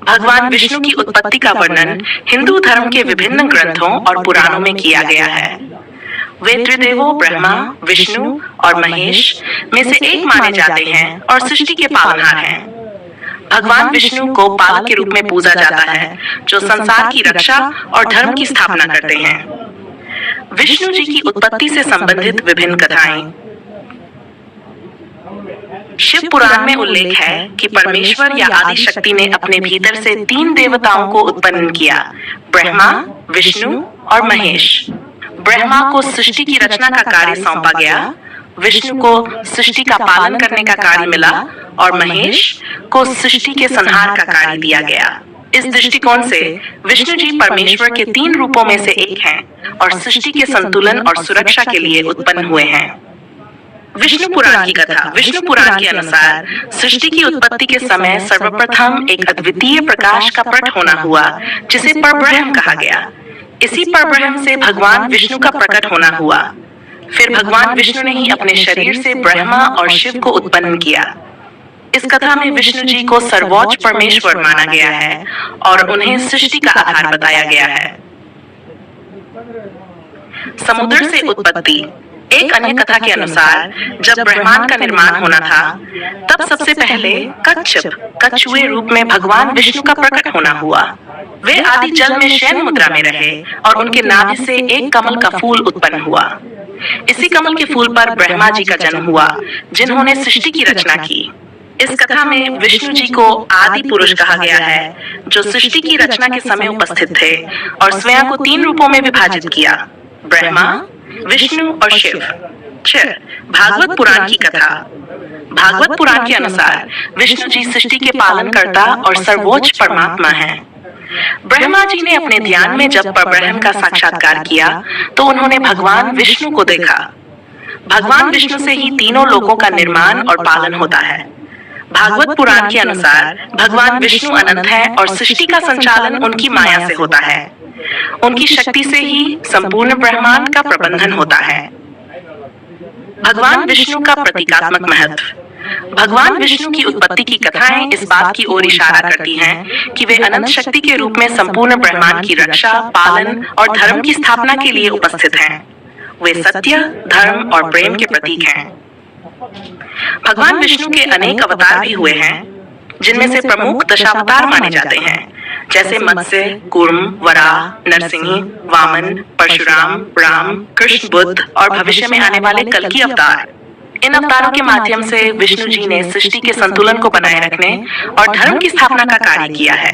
भगवान विष्णु की उत्पत्ति का वर्णन हिंदू धर्म के विभिन्न ग्रंथों और पुराणों में किया गया है। वे त्रिदेवों ब्रह्मा, विष्णु और महेश में से एक माने जाते हैं और सृष्टि के पालनहार हैं। भगवान विष्णु को पालक के रूप में पूजा जाता है, जो संसार की रक्षा और धर्म की स्थापना करते हैं। विष्णु जी की उत्पत्ति से संबंधित विभिन्न कथाएं। शिव पुराण में उल्लेख है कि परमेश्वर या आदि शक्ति ने अपने भीतर से 3 देवताओं को उत्पन्न किया, ब्रह्मा, विष्णु और महेश। ब्रह्मा को सृष्टि की रचना का कार्य सौंपा गया, विष्णु को सृष्टि का पालन करने का कार्य मिला और महेश को सृष्टि के संहार का कार्य दिया गया। इस दृष्टिकोण से विष्णु जी परमेश्वर के 3 रूपों में से एक हैं और सृष्टि के संतुलन और सुरक्षा के लिए उत्पन्न हुए हैं। विष्णु पुराण की कथा। विष्णु पुराण के अनुसार सृष्टि की उत्पत्ति के समय सर्वप्रथम एक अद्वितीय प्रकाश का प्रकट होना हुआ, जिसे परब्रह्म कहा गया। इसी परब्रह्म से भगवान विष्णु का प्रकट होना हुआ। फिर भगवान विष्णु ने ही अपने शरीर से ब्रह्मा और शिव को उत्पन्न किया। इस कथा में विष्णु जी को सर्वोच्च परमेश्वर माना गया है और उन्हें सृष्टि का आधार बताया गया है। समुद्र से उत्पत्ति। एक अन्य कथा के अनुसार जब ब्रह्मांड का निर्माण होना था, तब सबसे पहले कछुए रूप में भगवान विष्णु का प्रकट होना हुआ। वे आदि जल में शयन मुद्रा में रहे और उनके नाभि से एक कमल का फूल उत्पन्न हुआ। इसी कमल के फूल पर ब्रह्मा जी का जन्म हुआ, जिन्होंने सृष्टि की रचना की। इस कथा में विष्णु जी को आदि पुरुष कहा गया है, जो सृष्टि की रचना के समय उपस्थित थे और स्वयं को 3 रूपों में विभाजित किया, ब्रह्मा, विष्णु और शिव। भागवत पुराण की कथा। भागवत पुराण के अनुसार विष्णु जी सृष्टि के पालनकर्ता और सर्वोच्च परमात्मा हैं। ब्रह्मा जी ने अपने ध्यान में जब परब्रह्म का साक्षात्कार किया, तो उन्होंने भगवान विष्णु को देखा। भगवान विष्णु से ही तीनों लोकों का निर्माण और पालन होता है। भागवत पुराण के अनुसार भगवान विष्णु अनंत है और सृष्टि का संचालन उनकी माया से होता है। उनकी शक्ति से ही संपूर्ण ब्रह्मांड का प्रबंधन होता है। भगवान विष्णु का प्रतीकात्मक महत्व। भगवान विष्णु की उत्पत्ति की कथाएं इस बात की ओर इशारा करती हैं कि वे अनंत शक्ति के रूप में संपूर्ण ब्रह्मांड की रक्षा, पालन और धर्म की स्थापना के लिए उपस्थित हैं। वे सत्य, धर्म और प्रेम के प्रतीक हैं। भगवान विष्णु के अनेक अवतार भी हुए हैं, जिनमें से प्रमुख दशावतार माने जाते हैं, जैसे मत्स्य, कूर्म, वराह, नरसिंह, वामन, परशुराम, राम, कृष्ण, बुद्ध और भविष्य में आने वाले कल्कि अवतार। इन अवतारों के माध्यम से विष्णु जी ने सृष्टि के संतुलन को बनाए रखने और धर्म की स्थापना का कार्य किया है।